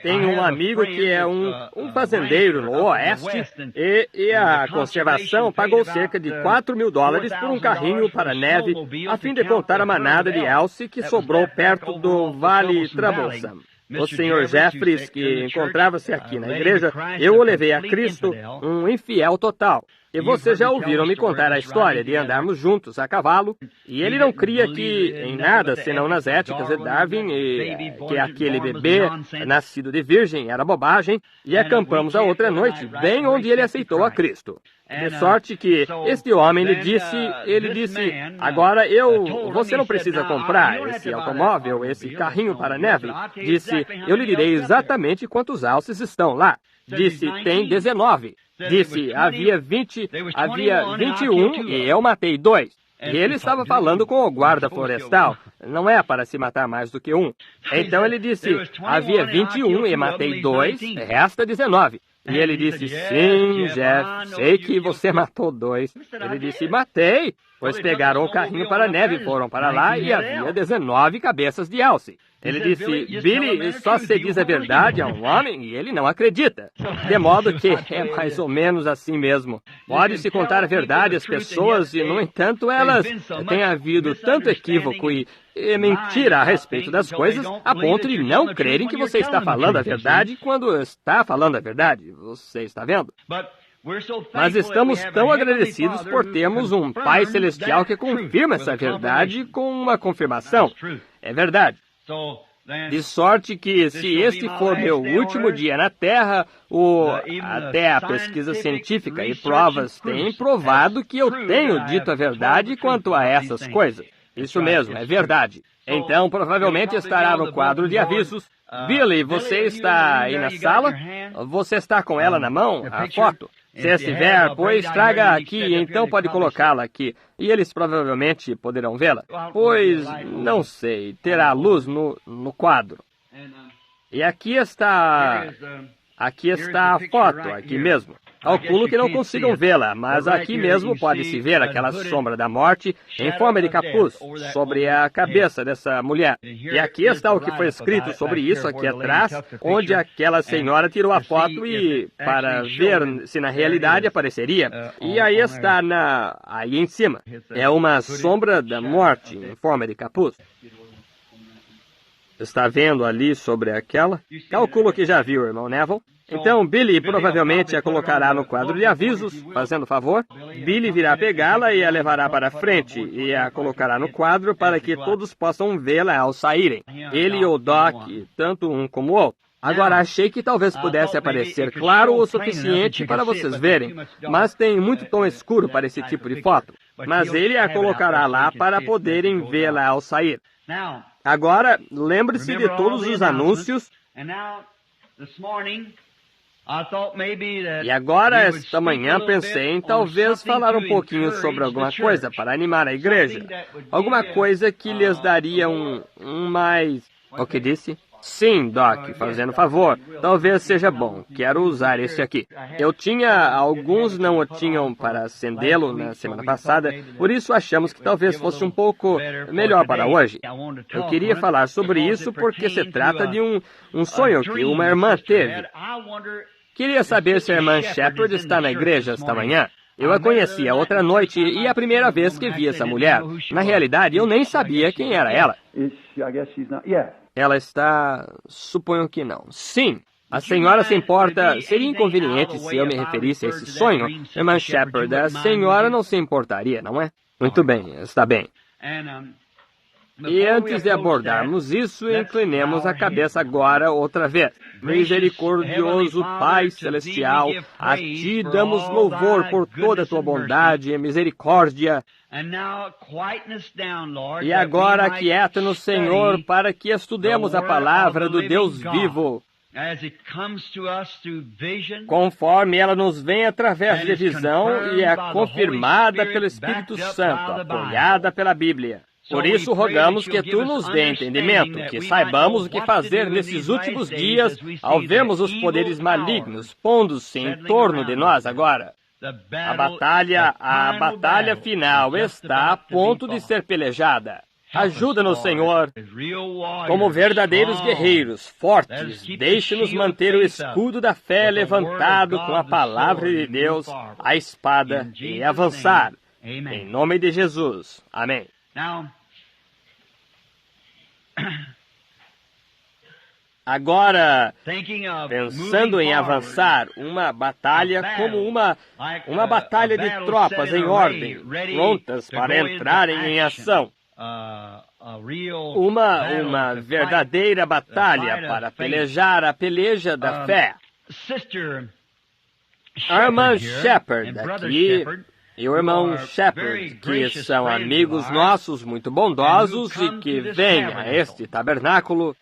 Tenho um amigo que é um fazendeiro no Oeste e a conservação pagou cerca de $4.000 por um carrinho para neve a fim de contar a manada de alce que sobrou perto do Vale Troublesome. O Sr. Jeffries, que encontrava-se aqui na igreja, eu o levei a Cristo, um infiel total. E vocês já ouviram me contar a história de andarmos juntos a cavalo, e ele não cria em nada senão nas éticas de Darwin, e que aquele bebê nascido de virgem era bobagem, e acampamos a outra noite, bem onde ele aceitou a Cristo. De sorte que este homem lhe disse, agora você não precisa comprar esse automóvel, esse carrinho para neve. Disse, eu lhe direi exatamente quantos alces estão lá. Disse, tem 19. Disse, havia 21 e eu matei 2. E ele estava falando com o guarda florestal. Não é para se matar mais do que um. Então ele disse, havia 21 e matei 2, resta 19. E ele disse, sim, Jeff, sei que você matou 2. Ele disse, matei, pois pegaram o carrinho para a neve e foram para lá e havia 19 cabeças de alce. Ele disse, Billy, só se diz a verdade a um homem e ele não acredita. De modo que é mais ou menos assim mesmo. Pode-se contar a verdade às pessoas e, no entanto, elas têm havido tanto equívoco e mentira a respeito das coisas a ponto de não crerem que você está falando a verdade quando está falando a verdade. Você está vendo? Mas estamos tão agradecidos por termos um Pai Celestial que confirma essa verdade com uma confirmação. É verdade. De sorte que, se este for meu último dia na Terra, até a pesquisa científica e provas têm provado que eu tenho dito a verdade quanto a essas coisas. Isso mesmo, é verdade. Então, provavelmente estará no quadro de avisos. Billy, você está aí na sala? Você está com ela na mão, a foto? Se estiver, pois traga aqui, então pode colocá-la aqui. E eles provavelmente poderão vê-la. Pois, não sei, terá luz no quadro. E aqui está a foto, aqui mesmo. Calculo que não consigam vê-la, mas aqui mesmo pode-se ver aquela sombra da morte em forma de capuz sobre a cabeça dessa mulher. E aqui está o que foi escrito sobre isso aqui atrás, onde aquela senhora tirou a foto e para ver se na realidade apareceria. E aí está aí em cima. É uma sombra da morte em forma de capuz. Está vendo ali sobre aquela? Calculo que já viu, irmão Neville. Então, Billy provavelmente a colocará no quadro de avisos, fazendo favor. Billy virá pegá-la e a levará para frente e a colocará no quadro para que todos possam vê-la ao saírem. Ele e o Doc, tanto um como o outro. Agora, achei que talvez pudesse aparecer claro o suficiente para vocês verem, mas tem muito tom escuro para esse tipo de foto. Mas ele a colocará lá para poderem vê-la ao sair. Agora, lembre-se de todos os anúncios. E agora, esta manhã, pensei em talvez falar um pouquinho sobre alguma coisa para animar a igreja. Alguma coisa que lhes daria um mais... O que disse? Sim, Doc, fazendo favor. Talvez seja bom. Quero usar esse aqui. Eu tinha, alguns não o tinham para acendê-lo na semana passada, por isso achamos que talvez fosse um pouco melhor para hoje. Eu queria falar sobre isso porque se trata de um sonho que uma irmã teve. Queria saber se a irmã Shepherd está na igreja esta manhã. Eu a conheci a outra noite e a primeira vez que vi essa mulher. Na realidade, eu nem sabia quem era ela. Ela está... Suponho que não. Sim. A senhora se importa... Seria inconveniente se eu me referisse a esse sonho? Irmã Shepherd, a senhora não se importaria, não é? Muito bem, está bem. E antes de abordarmos isso, inclinemos a cabeça agora outra vez. Misericordioso Pai Celestial, a Ti damos louvor por toda a Tua bondade e misericórdia. E agora aquieta-nos, Senhor, para que estudemos a palavra do Deus vivo, conforme ela nos vem através de visão e é confirmada pelo Espírito Santo, apoiada pela Bíblia. Por isso rogamos que Tu nos dê entendimento, que saibamos o que fazer nesses últimos dias ao vermos os poderes malignos pondo-se em torno de nós agora. A batalha final está a ponto de ser pelejada. Ajuda-nos, Senhor, como verdadeiros guerreiros, fortes. Deixe-nos manter o escudo da fé levantado com a palavra de Deus, a espada, e avançar. Em nome de Jesus. Amém. Agora, pensando em avançar, uma batalha como uma batalha de tropas em ordem, prontas para entrarem em ação. Uma verdadeira batalha para pelejar a peleja da fé. A irmã Shepherd aqui e o irmão Shepherd, que são amigos nossos muito bondosos e que vêm a este tabernáculo,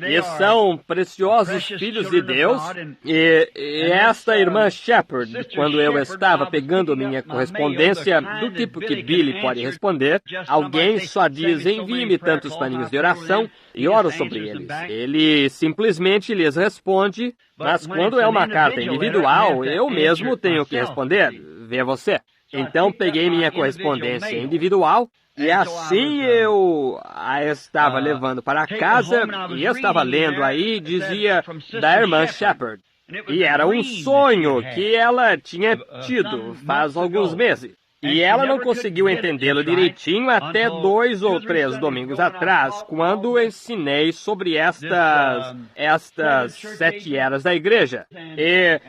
e são preciosos filhos de Deus. E esta irmã Shepherd, quando eu estava pegando minha correspondência, do tipo que Billy pode responder, alguém só diz: envie-me tantos paninhos de oração e oro sobre eles. Ele simplesmente lhes responde, mas quando é uma carta individual, eu mesmo tenho que responder. Vê você. Então peguei minha correspondência individual, e assim eu a estava levando para casa, e eu estava lendo aí, dizia da irmã Shepherd. E era um sonho que ela tinha tido faz alguns meses. E ela não conseguiu entendê-lo direitinho até 2 ou 3 domingos atrás, quando ensinei sobre estas 7 eras da igreja. E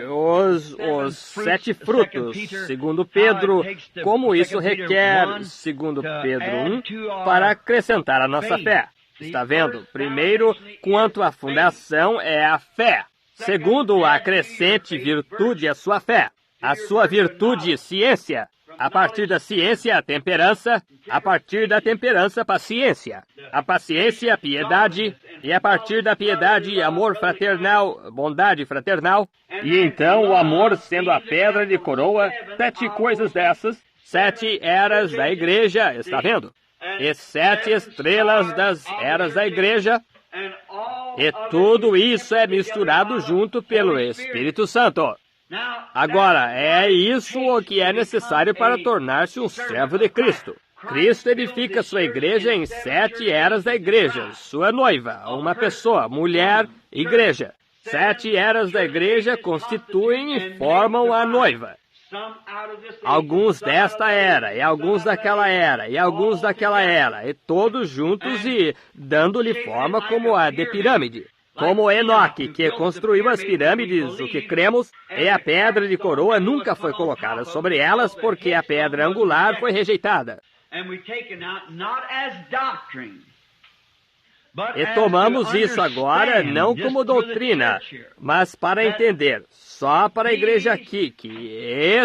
os 7 frutos, segundo Pedro, como isso requer, segundo Pedro 1, para acrescentar a nossa fé. Está vendo? Primeiro, quanto à fundação é a fé. Segundo, a crescente virtude é a sua fé. A sua virtude, ciência. A partir da ciência, a temperança. A partir da temperança, paciência. A paciência, piedade. E a partir da piedade, amor fraternal, bondade fraternal. E então, o amor sendo a pedra de coroa. 7 coisas dessas. 7 eras da igreja, está vendo? E 7 estrelas das eras da igreja. E tudo isso é misturado junto pelo Espírito Santo. Agora, é isso o que é necessário para tornar-se um servo de Cristo. Cristo edifica sua igreja em 7 eras da igreja, sua noiva, uma pessoa, mulher, igreja. 7 eras da igreja constituem e formam a noiva. Alguns desta era, e alguns daquela era, e alguns daquela era, e todos juntos e dando-lhe forma como a de pirâmide. Como Enoque, que construiu as pirâmides, o que cremos, e a pedra de coroa nunca foi colocada sobre elas, porque a pedra angular foi rejeitada. E tomamos isso agora não como doutrina, mas para entender, só para a igreja aqui, que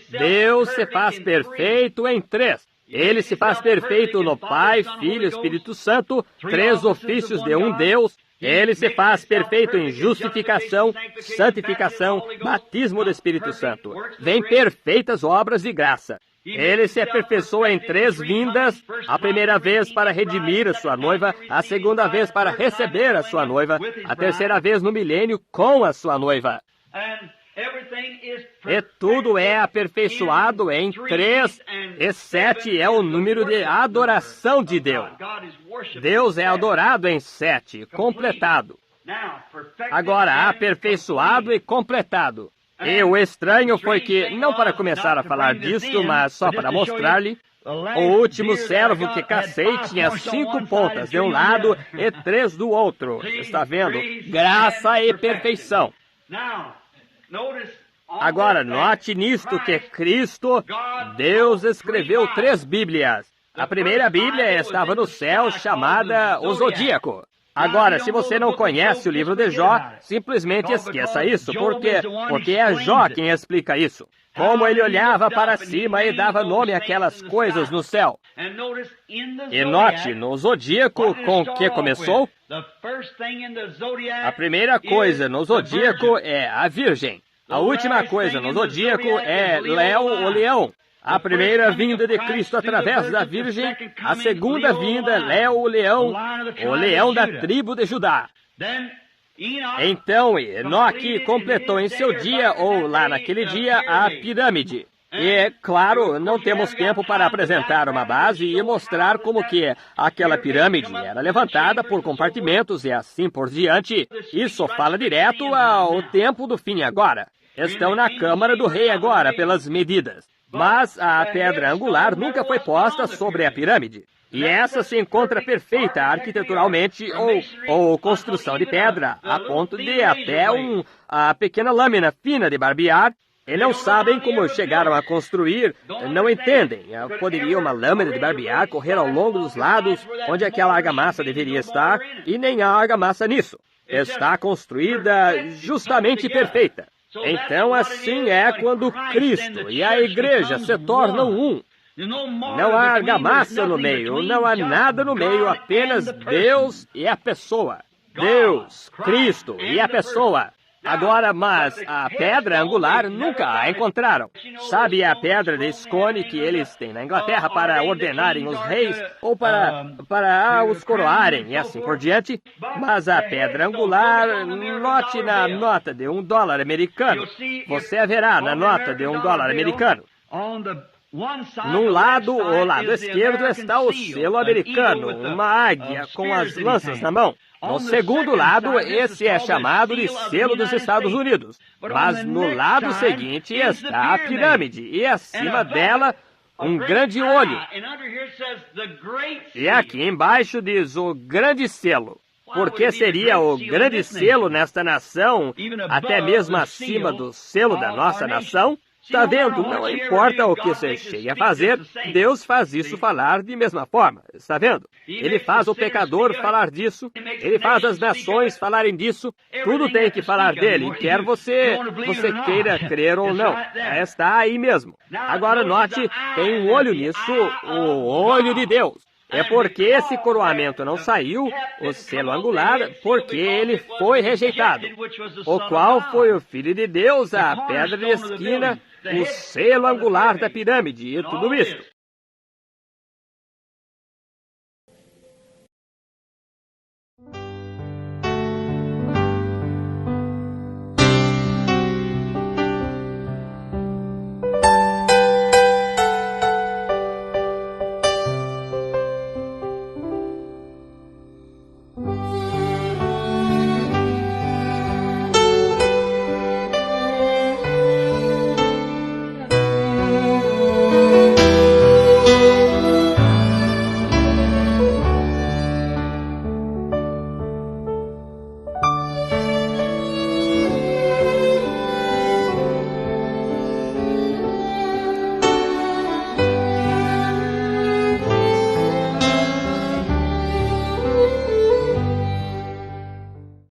Deus se faz perfeito em 3. Ele se faz perfeito no Pai, Filho e Espírito Santo, 3 ofícios de um Deus. Ele se faz perfeito em justificação, santificação, batismo do Espírito Santo. Vem perfeitas obras de graça. Ele se aperfeiçoa em 3 vindas, a primeira vez para redimir a sua noiva, a segunda vez para receber a sua noiva, a terceira vez no milênio com a sua noiva. E tudo é aperfeiçoado em 3, e 7 é o número de adoração de Deus. Deus é adorado em 7, completado. Agora, aperfeiçoado e completado. E o estranho foi que, não para começar a falar disso, mas só para mostrar-lhe, o último servo que cacei tinha 5 pontas de um lado e 3 do outro. Está vendo? Graça e perfeição. Agora, note nisto que Cristo, Deus escreveu 3 Bíblias. A primeira Bíblia estava no céu, chamada o Zodíaco. Agora, se você não conhece o livro de Jó, simplesmente esqueça isso, porque é Jó quem explica isso. Como ele olhava para cima e dava nome àquelas coisas no céu. E note, no Zodíaco, com o que começou? A primeira coisa no Zodíaco é a Virgem. A última coisa no Zodíaco é Léo, o leão. A primeira vinda de Cristo através da Virgem, a segunda vinda, Léo, o leão da tribo de Judá. Então, Enoque completou em seu dia, ou lá naquele dia, a pirâmide. E, claro, não temos tempo para apresentar uma base e mostrar como que aquela pirâmide era levantada por compartimentos e assim por diante. Isso fala direto ao tempo do fim agora. Estão na Câmara do Rei agora pelas medidas. Mas a pedra angular nunca foi posta sobre a pirâmide. E essa se encontra perfeita arquiteturalmente ou construção de pedra, a ponto de até a pequena lâmina fina de barbear. E não sabem como chegaram a construir, não entendem. Poderia uma lâmina de barbear correr ao longo dos lados, onde aquela argamassa deveria estar, e nem há argamassa nisso. Está construída justamente perfeita. Então assim é quando Cristo e a igreja se tornam um. Não há argamassa no meio, não há nada no meio, apenas Deus e a pessoa. Deus, Cristo e a pessoa. Agora, mas a pedra angular nunca a encontraram. Sabe a pedra de escone que eles têm na Inglaterra para ordenarem os reis ou para os coroarem e assim por diante? Mas a pedra angular, note na nota de $1 americano. Você a verá na nota de $1 americano. Num lado, o lado esquerdo, está o selo americano, uma águia com as lanças na mão. No segundo lado, esse é chamado de selo dos Estados Unidos. Mas no lado seguinte está a pirâmide, e acima dela, um grande olho. E aqui embaixo diz o grande selo. Porque seria o grande selo nesta nação, até mesmo acima do selo da nossa nação? Está vendo? Não importa o que você chegue a fazer, Deus faz isso falar de mesma forma. Está vendo? Ele faz o pecador falar disso, ele faz as nações falarem disso, tudo tem que falar dele, quer você queira crer ou não. Está aí mesmo. Agora note, tem um olho nisso, o olho de Deus. É porque esse coroamento não saiu, o selo angular, porque ele foi rejeitado, o qual foi o Filho de Deus, a pedra de esquina, o selo angular da pirâmide e tudo isso.